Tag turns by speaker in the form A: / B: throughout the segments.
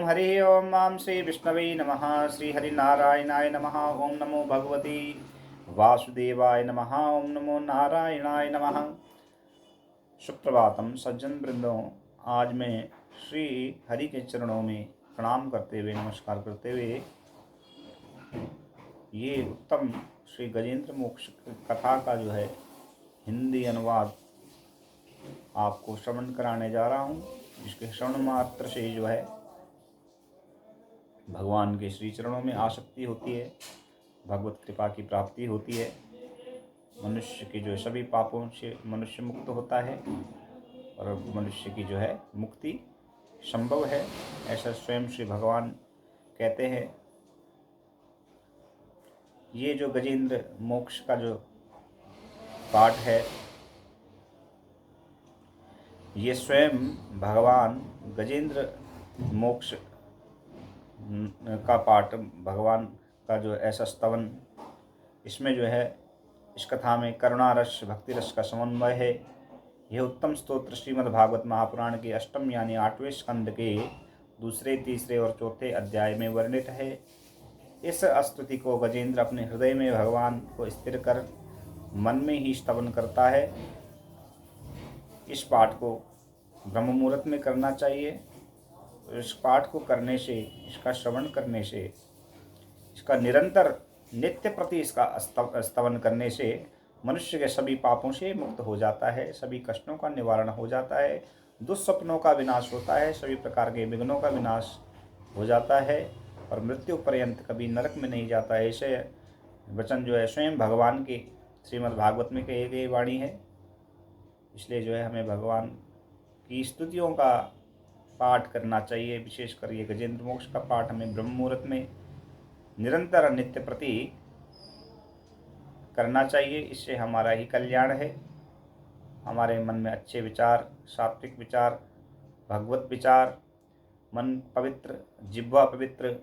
A: हरि ओम मां श्री विष्णवे नमः। श्री हरिनारायणाय नमः। ओम नमो भगवते वासुदेवाय नमः। ओम नमो नारायणाय नमः। सुप्रभातम सज्जन वृंदों। आज मैं श्री हरि के चरणों में प्रणाम करते हुए, नमस्कार करते हुए, ये उत्तम श्री गजेंद्र मोक्ष कथा का जो है हिंदी अनुवाद आपको श्रवण कराने जा रहा हूँ। जिसके श्रवण मात्र से जो है भगवान के श्री चरणों में आसक्ति होती है, भगवत कृपा की प्राप्ति होती है, मनुष्य के जो सभी पापों से मनुष्य मुक्त होता है और मनुष्य की जो है मुक्ति संभव है, ऐसा स्वयं श्री भगवान कहते हैं। ये जो गजेंद्र मोक्ष का जो पाठ है, ये स्वयं भगवान गजेंद्र मोक्ष का पाठ, भगवान का जो ऐसा स्तवन, इसमें जो है इस कथा में करुणा रस भक्ति रस का समन्वय है। यह उत्तम स्तोत्र श्रीमद् भागवत महापुराण के अष्टम यानी 8वें स्कंद के दूसरे, तीसरे और चौथे अध्याय में वर्णित है। इस स्तुति को गजेंद्र अपने हृदय में भगवान को स्थिर कर मन में ही स्तवन करता है। इस पाठ को ब्रह्म मुहूर्त में करना चाहिए। इस पाठ को करने से, इसका श्रवण करने से, इसका निरंतर नित्य प्रति इसका स्तवन करने से मनुष्य के सभी पापों से मुक्त हो जाता है, सभी कष्टों का निवारण हो जाता है, दुस्सपनों का विनाश होता है, सभी प्रकार के विघ्नों का विनाश हो जाता है और मृत्यु पर्यंत कभी नरक में नहीं जाता है। ऐसे वचन जो है स्वयं भगवान के श्रीमद् भागवत में कही गई वाणी है। इसलिए जो है हमें भगवान की स्तुतियों का पाठ करना चाहिए। विशेषकर ये गजेंद्र मोक्ष का पाठ हमें ब्रह्म मुहूर्त में निरंतर नित्य प्रति करना चाहिए। इससे हमारा ही कल्याण है। हमारे मन में अच्छे विचार, सात्विक विचार, भगवत विचार, मन पवित्र, जिह्वा पवित्र,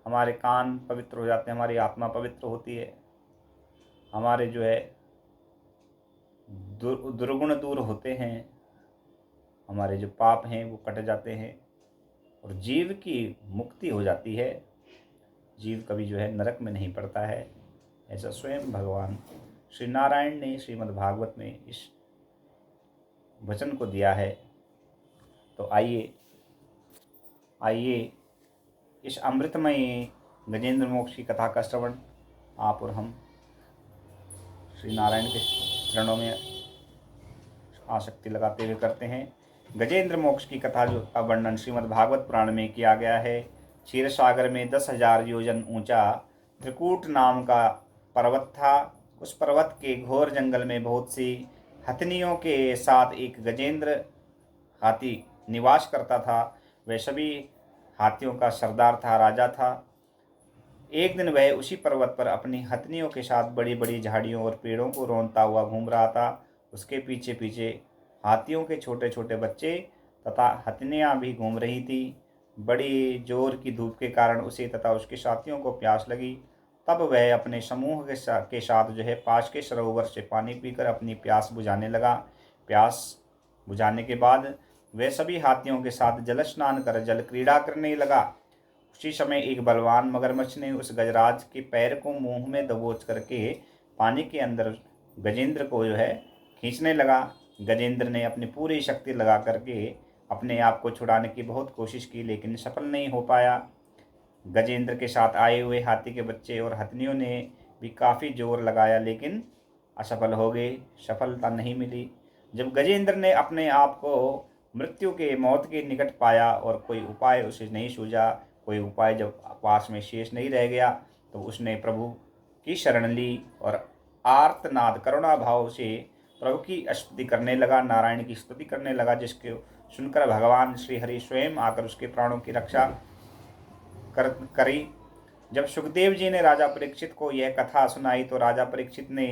A: हमारे कान पवित्र हो जाते हैं, हमारी आत्मा पवित्र होती है, हमारे जो है दुर्गुण दूर होते हैं, हमारे जो पाप हैं वो कट जाते हैं और जीव की मुक्ति हो जाती है। जीव कभी जो है नरक में नहीं पड़ता है। ऐसा स्वयं भगवान श्री नारायण ने श्रीमद् भागवत में इस वचन को दिया है। तो आइए इस अमृतमय गजेंद्र मोक्ष की कथा का श्रवण आप और हम श्री नारायण के चरणों में आसक्ति लगाते हुए करते हैं। गजेंद्र मोक्ष की कथा जो का वर्णन श्रीमद् भागवत पुराण में किया गया है। क्षीर सागर में 10,000 योजन ऊंचा त्रिकूट नाम का पर्वत था। उस पर्वत के घोर जंगल में बहुत सी हथनियों के साथ एक गजेंद्र हाथी निवास करता था। वह सभी हाथियों का सरदार था, राजा था। एक दिन वह उसी पर्वत पर अपनी हथनियों के साथ बड़ी बड़ी झाड़ियों और पेड़ों को रौंदता हुआ घूम रहा था। उसके पीछे पीछे हाथियों के छोटे छोटे बच्चे तथा हथनियाँ भी घूम रही थी। बड़ी जोर की धूप के कारण उसे तथा उसके साथियों को प्यास लगी। तब वह अपने समूह के साथ जो है पास के सरोवर से पानी पीकर अपनी प्यास बुझाने लगा। प्यास बुझाने के बाद वह सभी हाथियों के साथ जल स्नान कर जल क्रीड़ा करने लगा। उसी समय एक बलवान मगरमच्छ ने उस गजराज के पैर को मुंह में दबोच करके पानी के अंदर गजेंद्र को जो है खींचने लगा। गजेंद्र ने अपनी पूरी शक्ति लगा करके अपने आप को छुड़ाने की बहुत कोशिश की, लेकिन सफल नहीं हो पाया। गजेंद्र के साथ आए हुए हाथी के बच्चे और हथनियों ने भी काफ़ी जोर लगाया, लेकिन असफल हो गए, सफलता नहीं मिली। जब गजेंद्र ने अपने आप को मृत्यु के मौत के निकट पाया और कोई उपाय उसे नहीं सूझा, कोई उपाय जब पास में शेष नहीं रह गया, तो उसने प्रभु की शरण ली और आर्तनाद करुणा भाव से प्रभु की स्तुति करने लगा, नारायण की स्तुति करने लगा। जिसके सुनकर भगवान श्री हरि स्वयं आकर उसके प्राणों की रक्षा करी। जब सुखदेव जी ने राजा परीक्षित को यह कथा सुनाई तो राजा परीक्षित ने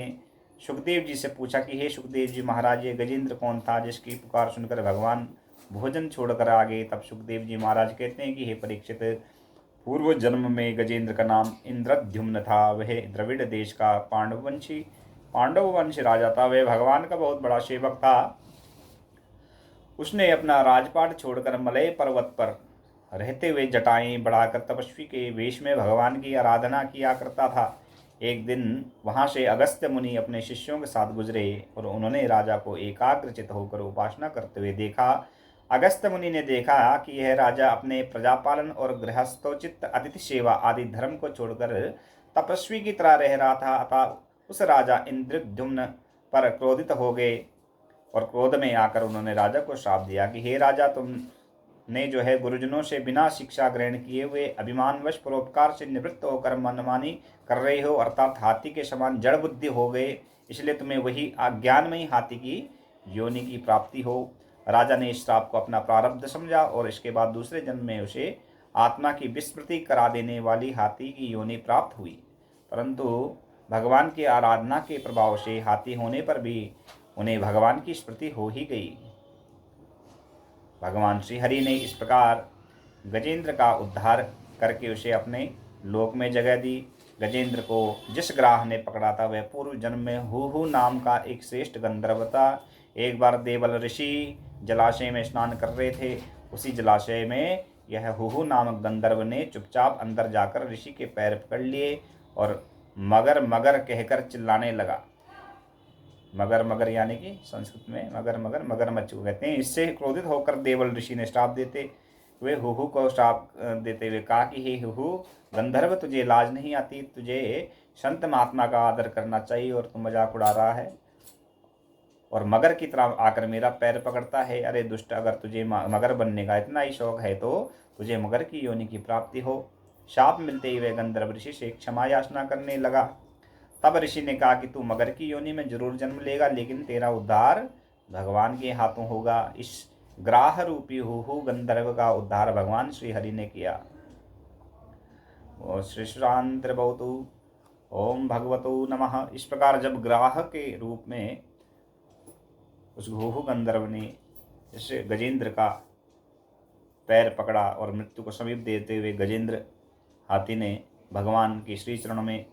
A: सुखदेव जी से पूछा कि हे सुखदेव जी महाराज, ये गजेंद्र कौन था जिसकी पुकार सुनकर भगवान भोजन छोड़कर आ गए। तब सुखदेव जी महाराज कहते हैं कि हे परीक्षित, पूर्व जन्म में गजेंद्र का नाम इंद्रद्युम्न था। वह द्रविड़ देश का पांडववंशी राजा था। वह भगवान का बहुत बड़ा सेवक था। उसने अपना राजपाट छोड़कर मलय पर्वत पर रहते हुए जटाएं बढ़ाकर तपस्वी के वेश में भगवान की आराधना किया करता था। एक दिन वहां से अगस्त्य मुनि अपने शिष्यों के साथ गुजरे और उन्होंने राजा को एकाग्रचित होकर उपासना करते हुए देखा। अगस्त्य मुनि ने देखा कि यह राजा अपने प्रजापालन और गृहस्थोचित अतिथि सेवा आदि धर्म को छोड़कर तपस्वी की तरह रह रहा था। अतः उस राजा इंद्रद्युम्न पर क्रोधित हो गए और क्रोध में आकर उन्होंने राजा को श्राप दिया कि हे राजा, तुमने जो है गुरुजनों से बिना शिक्षा ग्रहण किए हुए अभिमानवश परोपकार से निवृत्त होकर मनमानी कर रहे हो, अर्थात हाथी के समान जड़ बुद्धि हो गए, इसलिए तुम्हें वही अज्ञानमयी हाथी की योनि की प्राप्ति हो। राजा ने इस श्राप को अपना प्रारब्ध समझा और इसके बाद दूसरे जन्म में उसे आत्मा की विस्मृति करा देने वाली हाथी की योनि प्राप्त हुई। परंतु भगवान की आराधना के प्रभाव से हाथी होने पर भी उन्हें भगवान की स्मृति हो ही गई। भगवान श्री हरि ने इस प्रकार गजेंद्र का उद्धार करके उसे अपने लोक में जगह दी। गजेंद्र को जिस ग्राह ने पकड़ा था वह पूर्व जन्म में हुहु नाम का एक श्रेष्ठ गंधर्व था। एक बार देवल ऋषि जलाशय में स्नान कर रहे थे। उसी जलाशय में यह हुहु नामक गंधर्व ने चुपचाप अंदर जाकर ऋषि के पैर पकड़ लिए और मगर मगर कहकर चिल्लाने लगा। मगर मगर यानी कि संस्कृत में मगर मगर मगरमच्छ को कहते हैं। इससे क्रोधित होकर देवल ऋषि ने श्राप देते हुए हुहु को श्राप देते हुए कहा कि हे हुहु, गंधर्व, तुझे लाज नहीं आती? तुझे संत महात्मा का आदर करना चाहिए और तू मजाक उड़ा रहा है और मगर की तरह आकर मेरा पैर पकड़ता है। अरे दुष्ट, अगर तुझे मगर बनने का इतना ही शौक है तो तुझे मगर की योनि की प्राप्ति हो। शाप मिलते ही वह गंधर्व ऋषि से क्षमा याचना करने लगा। तब ऋषि ने कहा कि तू मगर की योनि में जरूर जन्म लेगा, लेकिन तेरा उद्धार भगवान के हाथों होगा। इस ग्राह रूपी हुहु गंधर्व का उद्धार भगवान श्री हरि ने किया। श्री श्रांतु ओम भगवतो नमः। इस प्रकार जब ग्राह के रूप में उस हुहु गंधर्व ने जैसे गजेंद्र का पैर पकड़ा और मृत्यु को समीप देते हुए गजेंद्र हाथी ने भगवान के श्री चरणों में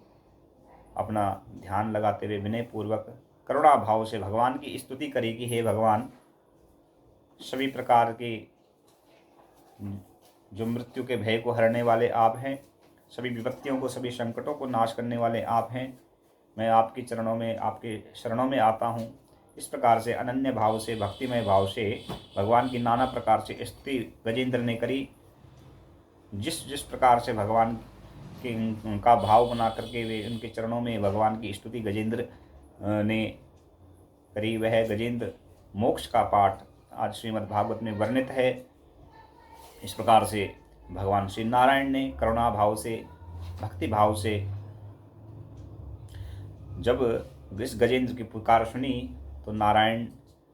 A: अपना ध्यान लगाते हुए विनय पूर्वक करुणा भाव से भगवान की स्तुति करी कि हे भगवान, सभी प्रकार के जो मृत्यु के भय को हरने वाले आप हैं, सभी विपत्तियों को, सभी संकटों को नाश करने वाले आप हैं। मैं आपके चरणों में, आपके शरणों में आता हूँ। इस प्रकार से अनन्य भाव से, भक्तिमय भाव से भगवान की नाना प्रकार से स्तुति गजेंद्र ने करी। जिस जिस प्रकार से भगवान के का भाव बना करके वे उनके चरणों में भगवान की स्तुति गजेंद्र ने करी, वह गजेंद्र मोक्ष का पाठ आज श्रीमद् भागवत में वर्णित है। इस प्रकार से भगवान श्री नारायण ने करुणा भाव से, भक्ति भाव से जब इस गजेंद्र की पुकार सुनी तो नारायण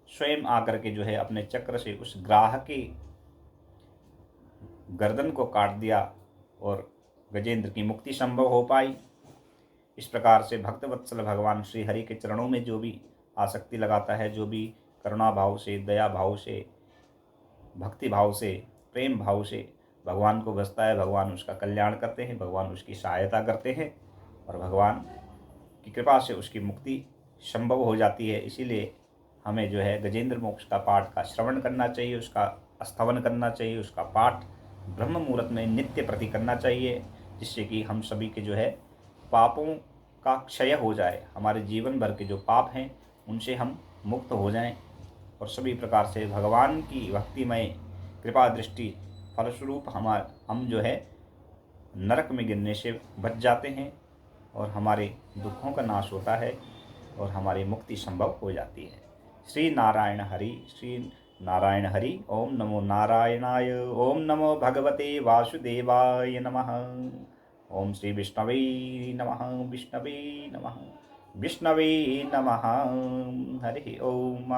A: स्वयं आकर के जो है अपने चक्र से उस ग्राह की गर्दन को काट दिया और गजेंद्र की मुक्ति संभव हो पाई। इस प्रकार से भक्तवत्सल भगवान श्री हरि के चरणों में जो भी आसक्ति लगाता है, जो भी करुणा भाव से, दया भाव से, भक्ति भाव से, प्रेम भाव से भगवान को भजता है, भगवान उसका कल्याण करते हैं, भगवान उसकी सहायता करते हैं और भगवान की कृपा से उसकी मुक्ति संभव हो जाती है। इसीलिए हमें जो है गजेंद्र मोक्ष का पाठ का श्रवण करना चाहिए, उसका स्तवन करना चाहिए, उसका पाठ ब्रह्म मुहूर्त में नित्य प्रति करना चाहिए, जिससे कि हम सभी के जो है पापों का क्षय हो जाए, हमारे जीवन भर के जो पाप हैं उनसे हम मुक्त हो जाएं और सभी प्रकार से भगवान की भक्तिमय कृपा दृष्टि फलस्वरूप हम जो है नरक में गिरने से बच जाते हैं और हमारे दुखों का नाश होता है और हमारी मुक्ति संभव हो जाती है। श्री नारायण हरि, श्री नारायण हरि। ओम नमो नारायणाय। ओम नमो भगवते वासुदेवाय नमः। ओम श्री विष्णवे नमः। विष्णवे नमः। विष्णवे नमः। हरि ओम।